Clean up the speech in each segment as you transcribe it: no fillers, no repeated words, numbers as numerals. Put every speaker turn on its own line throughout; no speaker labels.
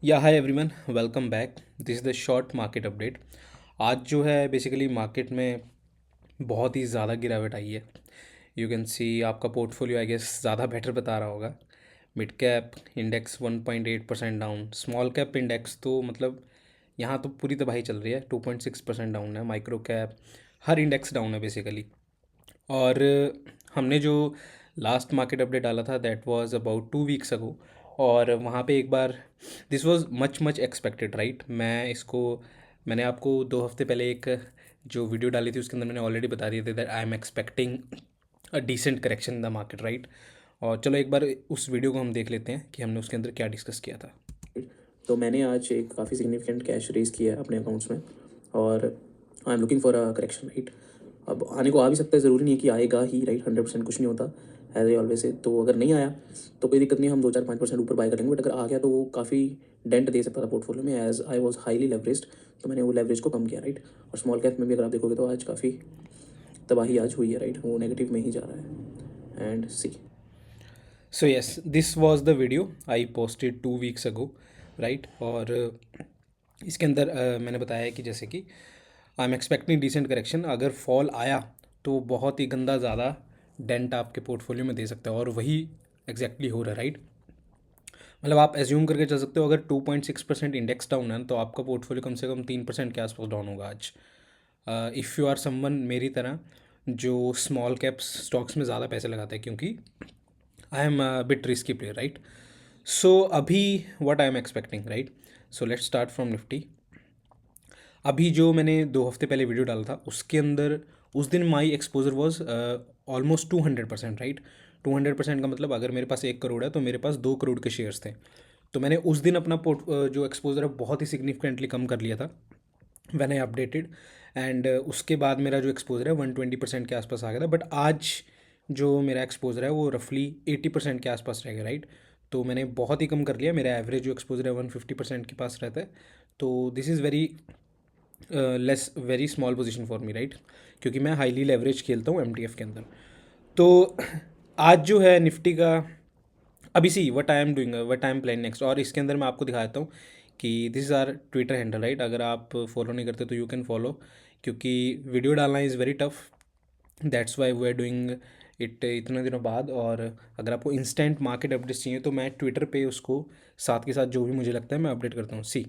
या hi everyone, welcome back. This is the short market update. आज जो है बेसिकली मार्केट में बहुत ही ज़्यादा गिरावट आई है। यू कैन सी आपका पोर्टफोलियो आई गेस ज़्यादा बेटर बता रहा होगा। Mid cap index 1.8% down, small cap index तो मतलब यहाँ तो पूरी तबाही चल रही है, 2.6% डाउन है। माइक्रो कैप हर इंडेक्स डाउन है बेसिकली। और हमने जो लास्ट मार्केट अपडेट डाला था that was about 2 weeks ago, और वहाँ पे एक बार this was much much expected right. मैंने आपको 2 हफ्ते पहले एक जो वीडियो डाली थी उसके अंदर मैंने ऑलरेडी बता दिया था that I am expecting a decent correction in the market right. और चलो एक बार उस वीडियो को हम देख लेते हैं कि हमने उसके अंदर क्या डिस्कस किया था।
तो मैंने आज एक काफ़ी सिग्निफिकेंट कैश रेज किया है अपने अकाउंट्स में, और I am looking for a correction right. अब आने को आ भी सकता है, ज़रूरी नहीं है कि आएगा ही राइट। 100% कुछ नहीं होता, एज आई ऑलवेज से। तो अगर नहीं आया तो कोई दिक्कत नहीं, हम 2-4-5% ऊपर बाय करेंगे। बट अगर आ गया तो वो काफ़ी डेंट दे सकता था पोर्टफोलियो में, as I was highly leveraged. तो मैंने वो लेवरेज को कम किया राइट। और स्मॉल कैप में भी अगर आप देखोगे तो आज काफ़ी तबाही आज हुई है राइट, वो नेगेटिव में ही जा रहा है। And see
so yes, this was the video I posted 2 weeks ago right. और इसके अंदर मैंने बताया है कि जैसे कि I am expecting decent correction. अगर फॉल आया तो बहुत ही गंदा ज़्यादा डेंट आपके पोर्टफोलियो में दे सकता है, और वही एग्जैक्टली हो रहा है राइट। मतलब आप एज्यूम करके चल सकते हो अगर 2.6% इंडेक्स डाउन है तो आपका पोर्टफोलियो कम से कम 3% के आसपास डाउन होगा आज। इफ़ यू आर समवन मेरी तरह जो स्मॉल कैप्स स्टॉक्स में ज़्यादा पैसे लगाता है, क्योंकि I am bit risky player right. So अभी what I am expecting right. So let's start from Nifty. अभी जो मैंने 2 हफ्ते पहले वीडियो डाला था उसके अंदर उस दिन माई एक्सपोजर वॉज ऑलमोस्ट 200% राइट। 200% का मतलब अगर मेरे पास 1 करोड़ है तो मेरे पास 2 करोड़ के शेयर्स थे। तो मैंने उस दिन अपना जो एक्सपोजर है बहुत ही सिग्निफिकेंटली कम कर लिया था व्हेन आई अपडेटेड। एंड उसके बाद मेरा जो एक्सपोजर है 120% के आसपास आ गया था। बट आज जो मेरा एक्सपोजर है वो रफली 80% के आसपास रह गया राइट। तो मैंने बहुत ही कम कर लिया। मेरा एवरेज जो एक्सपोजर है 150% के पास रहता है। तो this is very less very small position for me right, क्योंकि मैं हाईली लेवरेज खेलता हूँ एमटीएफ के अंदर। तो आज जो है निफ्टी का अभी see what I am doing, what I am planning next. और इसके अंदर मैं आपको दिखा देता हूँ कि this is our Twitter handle right. अगर आप फॉलो नहीं करते तो यू कैन फॉलो, क्योंकि वीडियो डालना is very tough. That's why we are doing it इतने दिनों बाद। और अगर आपको इंस्टेंट मार्केट अपडेट्स चाहिए तो मैं ट्विटर पे उसको साथ के साथ जो भी मुझे लगता है मैं अपडेट करता हूँ। सी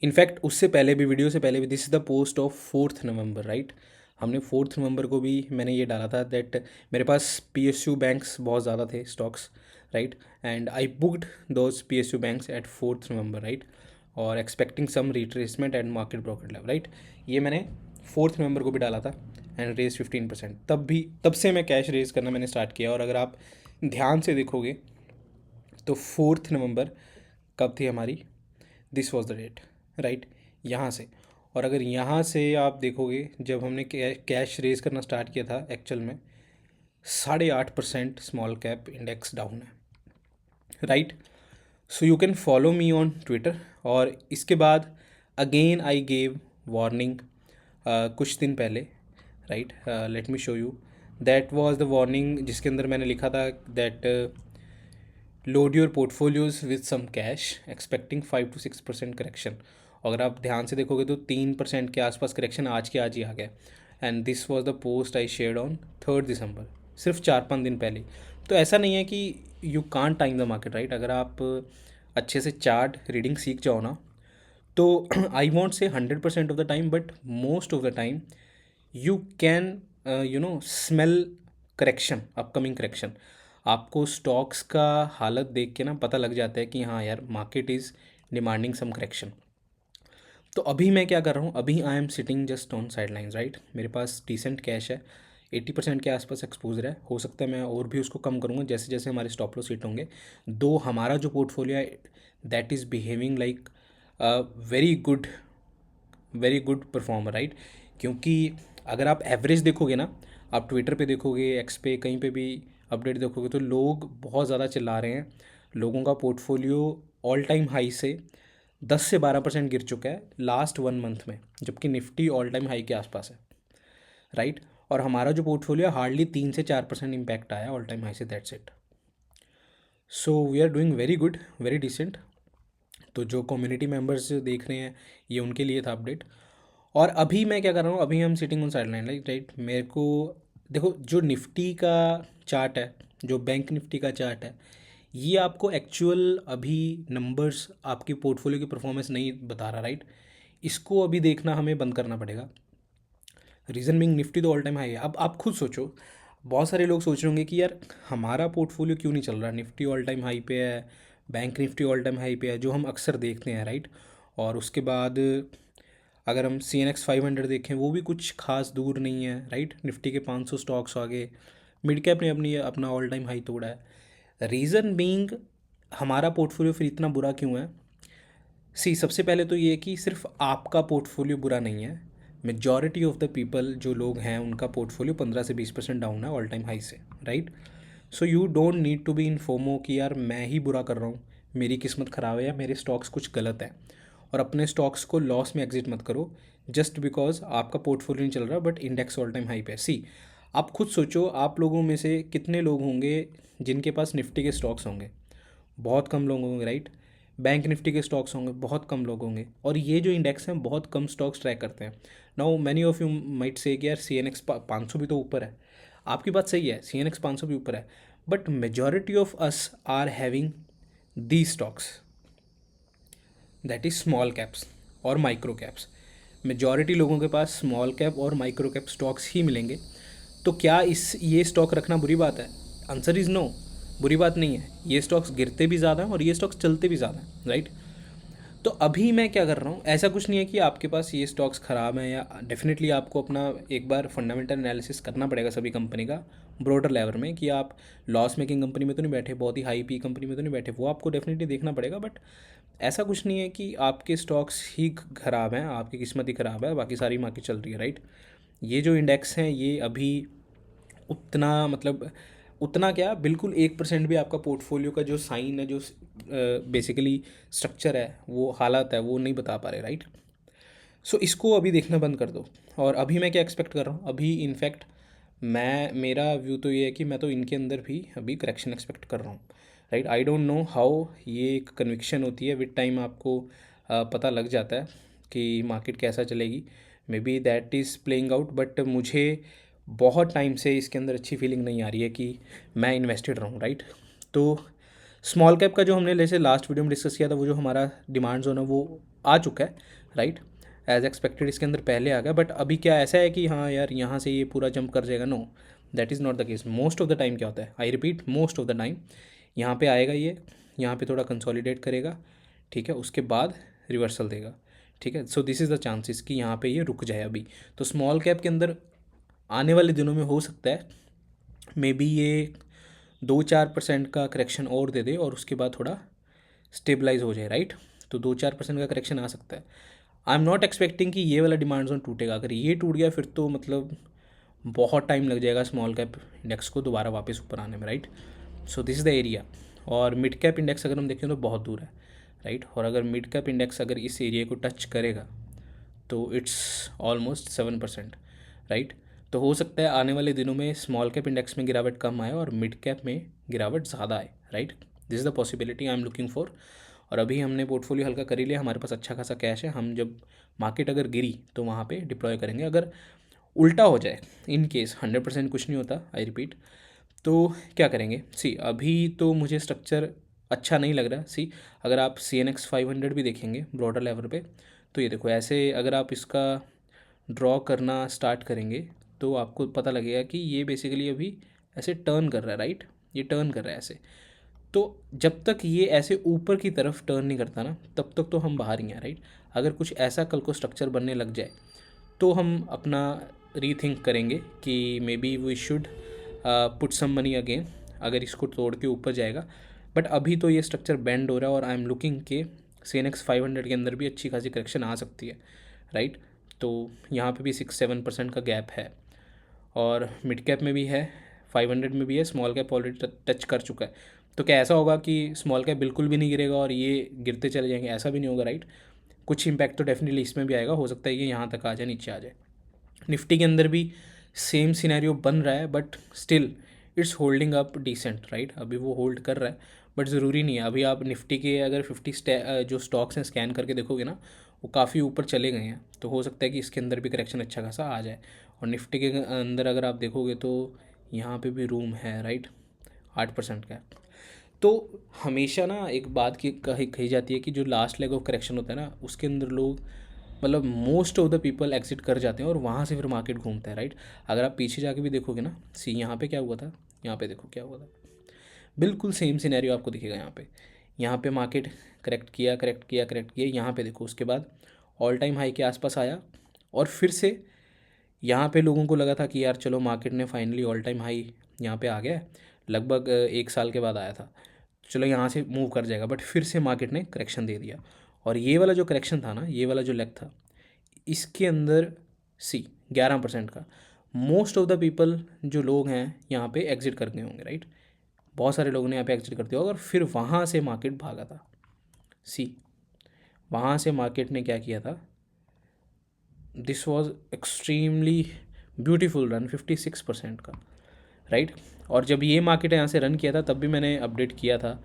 इनफैक्ट उससे पहले भी, वीडियो से पहले भी, this is the post of 4 November right. हमने 4 नवंबर को भी मैंने ये डाला था दैट मेरे पास PSU बैंक्स बहुत ज़्यादा थे stocks right. And I booked those PSU banks at 4 November right, और expecting some retracement at market profit level right. ये मैंने 4 नवंबर को भी डाला था एंड रेज 15%। तब से मैं कैश रेज करना मैंने स्टार्ट किया। और अगर आप ध्यान से देखोगे तो 4 नवंबर कब थी हमारी, this was the date right, यहाँ से। और अगर यहाँ से आप देखोगे जब हमने कैश रेज करना स्टार्ट किया था एक्चुअल में 8.5% स्मॉल कैप इंडेक्स डाउन है right. So you can follow me on Twitter. और इसके बाद अगेन आई गेव वार्निंग कुछ दिन पहले right. Let me show you, that was the warning जिसके अंदर मैंने लिखा था that load your portfolios with some cash expecting 5 to 6% correction. अगर आप ध्यान से देखोगे तो 3% के आसपास करेक्शन आज के आज ही आ गया। And this was the post I shared on 3 दिसंबर, सिर्फ 4-5 दिन पहले। तो ऐसा नहीं है कि you can't time the market right. अगर आप अच्छे से चार्ट रीडिंग सीख जाओ ना तो आई वॉन्ट से 100% of the time, but most of the time you can smell correction, upcoming correction. आपको स्टॉक्स का हालत देख के ना पता लग जाता है कि हाँ यार market is demanding some correction. तो अभी मैं क्या कर रहा हूँ, अभी I am sitting just on side lines right. मेरे पास डिसेंट कैश है, 80% के आसपास एक्सपोजर है। हो सकता है मैं और भी उसको कम करूँगा जैसे जैसे हमारे स्टॉप लॉस हिट होंगे। दो हमारा जो पोर्टफोलियो है that is behaving like very good, very good performer right. क्योंकि अगर आप एवरेज देखोगे ना, आप ट्विटर पे देखोगे, एक्स पे, कहीं पे भी अपडेट देखोगे तो लोग बहुत ज़्यादा चिल्ला रहे हैं। लोगों का पोर्टफोलियो ऑल टाइम हाई से 10 से 12% गिर चुका है लास्ट 1 मंथ में, जबकि निफ्टी ऑल टाइम हाई के आसपास है राइट। और हमारा जो पोर्टफोलियो हार्डली 3 से 4% इम्पैक्ट आया ऑल टाइम हाई से, that's it. So we are doing very good, very decent. तो जो कम्युनिटी मेंबर्स जो देख रहे हैं ये उनके लिए था अपडेट। और अभी मैं क्या कर रहा हूँ, अभी हम सिटिंग ऑन साइडलाइन राइट। मेरे को देखो जो निफ्टी का चार्ट है, जो बैंक निफ्टी का चार्ट है, ये आपको एक्चुअल अभी नंबर्स आपकी पोर्टफोलियो की परफॉर्मेंस नहीं बता रहा राइट। इसको अभी देखना हमें बंद करना पड़ेगा। रीज़न बिंग निफ्टी तो ऑल टाइम हाई है। अब आप खुद सोचो, बहुत सारे लोग सोच रहे होंगे कि यार हमारा पोर्टफोलियो क्यों नहीं चल रहा, निफ्टी ऑल टाइम हाई पे है, bank Nifty all time high पे है, जो हम अक्सर देखते हैं राइट। और उसके बाद अगर हम CNX 500 देखें वो भी कुछ खास दूर नहीं है राइट, निफ्टी के 500 स्टॉक्स आगे। मिड कैप ने अपना ऑल टाइम हाई तोड़ा है। रीज़न बीइंग हमारा पोर्टफोलियो फिर इतना बुरा क्यों है। सबसे पहले तो ये कि सिर्फ आपका पोर्टफोलियो बुरा नहीं है, मेजॉरिटी ऑफ द पीपल जो लोग हैं उनका पोर्टफोलियो 15 से 20% डाउन है ऑल टाइम हाई से right. So you don't need to be in FOMO कि यार मैं ही बुरा कर रहा हूँ, मेरी किस्मत ख़राब है या मेरे स्टॉक्स कुछ गलत है। और अपने स्टॉक्स को लॉस में एग्जिट मत करो जस्ट बिकॉज आपका पोर्टफोलियो नहीं चल रहा but index all time high पे है। आप खुद सोचो, आप लोगों में से कितने लोग होंगे जिनके पास निफ्टी के स्टॉक्स होंगे? बहुत कम लोग होंगे राइट। बैंक निफ्टी के स्टॉक्स होंगे, बहुत कम लोग होंगे। और ये जो इंडेक्स हैं बहुत कम स्टॉक्स ट्रैक करते हैं। Now many of you might say कि यार CNX 500 भी तो ऊपर है। आपकी बात सही है, CNX 500 भी ऊपर है, but majority of us are having the stocks, that is small caps और माइक्रो कैप्स। मेजॉरिटी लोगों के पास स्मॉल कैप और माइक्रो कैप स्टॉक्स ही मिलेंगे। तो क्या ये स्टॉक रखना बुरी बात है? आंसर इज़ नो, बुरी बात नहीं है। ये स्टॉक्स गिरते भी ज़्यादा हैं और ये स्टॉक्स चलते भी ज़्यादा हैं राइट। तो अभी मैं क्या कर रहा हूँ, ऐसा कुछ नहीं है कि आपके पास ये स्टॉक्स ख़राब हैं, या डेफिनेटली आपको अपना एक बार फंडामेंटल एनालिसिस करना पड़ेगा सभी कंपनी का ब्रॉडर लेवल में, कि आप लॉस मेकिंग कंपनी में तो नहीं बैठे, बहुत ही हाई पी कंपनी में तो नहीं बैठे, वो आपको डेफिनेटली देखना पड़ेगा। बट ऐसा कुछ नहीं है कि आपके स्टॉक्स ही ख़राब हैं, आपकी किस्मत ही ख़राब है, बाकी सारी मार्केट चल रही है राइट। ये जो इंडेक्स हैं ये अभी उतना मतलब उतना क्या, बिल्कुल 1% भी आपका पोर्टफोलियो का जो साइन है, जो बेसिकली स्ट्रक्चर है, वो हालात है, वो नहीं बता पा रहे राइट। सो इसको अभी देखना बंद कर दो। और अभी मैं क्या एक्सपेक्ट कर रहा हूँ, अभी इनफैक्ट मेरा व्यू तो ये है कि मैं तो इनके अंदर भी अभी करेक्शन एक्सपेक्ट कर रहा हूँ right. I don't know how ये एक कन्विक्शन होती है, विद टाइम आपको पता लग जाता है कि मार्केट कैसा चलेगी। May be that is playing out, but मुझे बहुत टाइम से इसके अंदर अच्छी फीलिंग नहीं आ रही है कि मैं इन्वेस्टेड रहूँ राइट। तो स्मॉल कैप का जो हमने जैसे लास्ट वीडियो में डिस्कस किया था, वो जो हमारा डिमांड जोन है वो आ चुका है राइट, एज एक्सपेक्टेड इसके अंदर पहले आ गया। बट अभी क्या ऐसा है कि हाँ यार यहाँ से ये पूरा जंप कर जाएगा? No, that is not the case. Most of the time क्या होता है, I repeat, most of the time यहाँ पे आएगा, ये यहाँ पे थोड़ा कंसोलिडेट करेगा, ठीक है, उसके बाद रिवर्सल देगा, ठीक है। So this is the chances कि यहाँ पे ये रुक जाए अभी। तो स्मॉल कैप के अंदर आने वाले दिनों में हो सकता है मे बी ये 2-4% का करेक्शन और दे दे और उसके बाद थोड़ा स्टेबलाइज हो जाए राइट। तो 2-4% का करेक्शन आ सकता है। आई एम नॉट एक्सपेक्टिंग कि ये वाला डिमांड जोन टूटेगा। अगर ये टूट गया फिर तो मतलब बहुत टाइम लग जाएगा स्मॉल कैप इंडेक्स को दोबारा वापस ऊपर आने में right. So this is the area. और मिड कैप इंडेक्स अगर हम देखें तो बहुत दूर है राइट। और अगर मिड कैप इंडेक्स अगर इस एरिया को टच करेगा तो इट्स ऑलमोस्ट 7% राइट। तो हो सकता है आने वाले दिनों में स्मॉल कैप इंडेक्स में गिरावट कम आए और मिड कैप में गिरावट ज़्यादा आए right. This is the possibility I am looking for. और अभी हमने पोर्टफोलियो हल्का कर ही लिया, हमारे पास अच्छा खासा कैश है। हम जब मार्केट अगर गिरी तो वहाँ पे डिप्लॉय करेंगे। अगर उल्टा हो जाए, इन केस 100% कुछ नहीं होता, आई रिपीट, तो क्या करेंगे? अभी तो मुझे स्ट्रक्चर अच्छा नहीं लग रहा। अगर आप CNX 500 भी देखेंगे ब्रॉडर लेवल पे, तो ये देखो ऐसे अगर आप इसका ड्रॉ करना स्टार्ट करेंगे तो आपको पता लगेगा कि ये बेसिकली अभी ऐसे टर्न कर रहा है राइट। ये टर्न कर रहा है ऐसे। तो जब तक ये ऐसे ऊपर की तरफ टर्न नहीं करता ना, तब तक तो हम बाहर ही हैं राइट। अगर कुछ ऐसा कल को स्ट्रक्चर बनने लग जाए तो हम अपना रीथिंक करेंगे कि maybe we should put some money again, अगर इसको तोड़ के ऊपर जाएगा। बट अभी तो ये स्ट्रक्चर बेंड हो रहा है और आई एम लुकिंग के CNX 500 के अंदर भी अच्छी खासी करेक्शन आ सकती है राइट। तो यहाँ पे भी 6-7% का गैप है और मिड कैप में भी है, 500 में भी है, स्मॉल कैप ऑलरेडी टच कर चुका है। तो क्या ऐसा होगा कि स्मॉल कैप बिल्कुल भी नहीं गिरेगा और ये गिरते चले जाएंगे? ऐसा भी नहीं होगा राइट। कुछ इम्पैक्ट तो डेफिनेटली इसमें भी आएगा, हो सकता है ये यहाँ तक आ जाए, नीचे आ जाए। निफ्टी के अंदर भी सेम सिनेरियो बन रहा है but still it's holding up decent right. अभी वो होल्ड कर रहा है बट ज़रूरी नहीं है। अभी आप निफ्टी के अगर 50 जो स्टॉक्स हैं स्कैन करके देखोगे ना, वो काफ़ी ऊपर चले गए हैं, तो हो सकता है कि इसके अंदर भी करेक्शन अच्छा खासा आ जाए। और निफ्टी के अंदर अगर आप देखोगे तो यहाँ पे भी रूम है, राइट, 8% का। तो हमेशा ना एक बात की कही जाती है कि जो लास्ट लेग ऑफ करेक्शन होता है ना, उसके अंदर लोग, मतलब most of the people exit कर जाते हैं और वहाँ से फिर मार्केट घूमता है, राइट। अगर आप पीछे जाके भी देखोगे ना, सी यहाँ पे क्या हुआ था, यहाँ पे देखो क्या हुआ था, बिल्कुल सेम सिनेरियो आपको दिखेगा यहाँ पे मार्केट करेक्ट किया, यहाँ पे देखो उसके बाद ऑल टाइम हाई के आसपास आया, और फिर से यहाँ पे लोगों को लगा था कि यार चलो मार्केट ने फाइनली ऑल टाइम हाई यहाँ पे आ गया है, लगभग 1 साल के बाद आया था, चलो यहाँ से मूव कर जाएगा, बट फिर से मार्केट ने करेक्शन दे दिया। और ये वाला जो करेक्शन था ना, ये वाला जो लेग था, इसके अंदर सी 11% का, मोस्ट ऑफ द पीपल जो लोग हैं यहाँ पे एग्जिट कर गए होंगे, राइट। बहुत सारे लोगों ने यहाँ पे एग्जिट कर दिया होगा और फिर वहाँ से मार्केट भागा था। सी वहाँ से मार्केट ने क्या किया था, this was extremely beautiful run 56% का, राइट। और जब ये मार्केट यहाँ से रन किया था तब भी मैंने अपडेट किया था,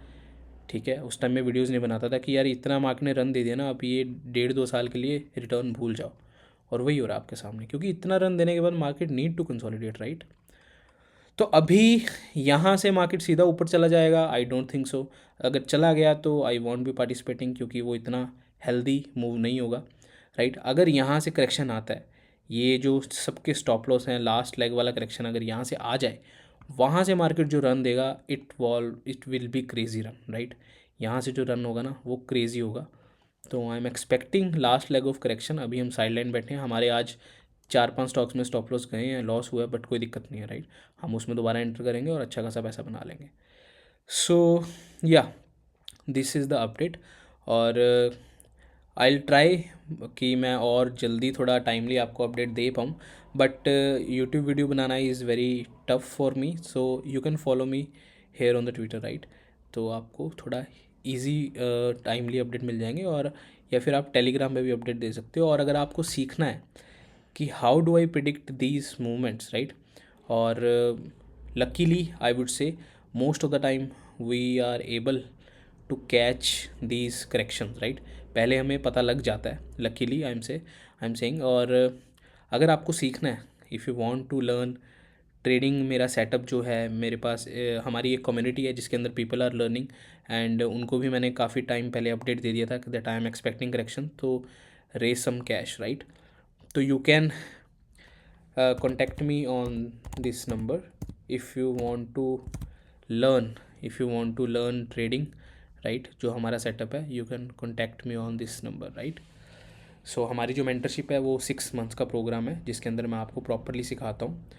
ठीक है। उस टाइम में वीडियोज़ नहीं बनाता था कि यार इतना मार्केट ने रन दे दिया ना, अब ये 1.5-2 साल के लिए रिटर्न भूल जाओ। और वही हो रहा है आपके सामने, क्योंकि इतना रन देने के बाद market need to consolidate, right. तो अभी यहाँ से मार्केट सीधा ऊपर चला जाएगा, आई डोंट थिंक सो। अगर चला गया तो आई वॉन्ट बी पार्टिसिपेटिंग, क्योंकि वो इतना हेल्दी मूव नहीं होगा, राइट। अगर यहाँ से करेक्शन आता है, ये जो सबके स्टॉप लॉस हैं, लास्ट लेग वाला करेक्शन अगर यहाँ से आ जाए, वहाँ से मार्केट जो रन देगा, it will be crazy run, right. यहाँ से जो रन होगा ना वो क्रेजी होगा। तो आई am expecting last leg of correction. अभी हम साइड लाइन बैठे हैं, हमारे आज 4-5 स्टॉक्स में स्टॉप लॉस गए हैं, लॉस हुआ है, बट कोई दिक्कत नहीं है, राइट। हम उसमें दोबारा एंटर करेंगे और अच्छा खासा पैसा बना लेंगे। सो या दिस इज़ द अपडेट। और आई विल ट्राई कि मैं और जल्दी थोड़ा टाइमली आपको अपडेट दे पाऊँ, but YouTube video banana is very tough for me, so you can follow me here on the Twitter, right. तो आपको थोड़ा इजी टाइमली अपडेट मिल जाएंगे, और या फिर आप टेलीग्राम पे भी अपडेट दे सकते हो। और अगर आपको सीखना है कि how do I predict these movements, right, और luckily I would say most of the time we are able to catch these correction, right. पहले हमें पता लग जाता है, लकीली आई एम सेइंग। और अगर आपको सीखना है, if you want to learn trading, मेरा सेटअप जो है मेरे पास, हमारी एक कम्युनिटी है जिसके अंदर पीपल आर लर्निंग, एंड उनको भी मैंने काफ़ी टाइम पहले अपडेट दे दिया था that I am expecting correction, तो रेज सम कैश, राइट। तो you can contact me on this number if you want to learn trading, right। जो हमारा सेटअप है, you can contact me on this number, right। सो हमारी जो mentorship है वो 6 months का प्रोग्राम है, जिसके अंदर मैं आपको प्रॉपरली सिखाता हूँ।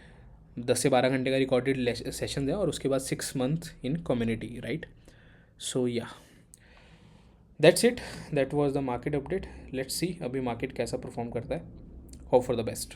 10 से 12 घंटे का रिकॉर्डेड सेशन है, और उसके बाद 6 मंथ इन कम्युनिटी, राइट। सो या that's it, that was the market update. Let's see अभी मार्केट कैसा परफॉर्म करता है। Hope for the best.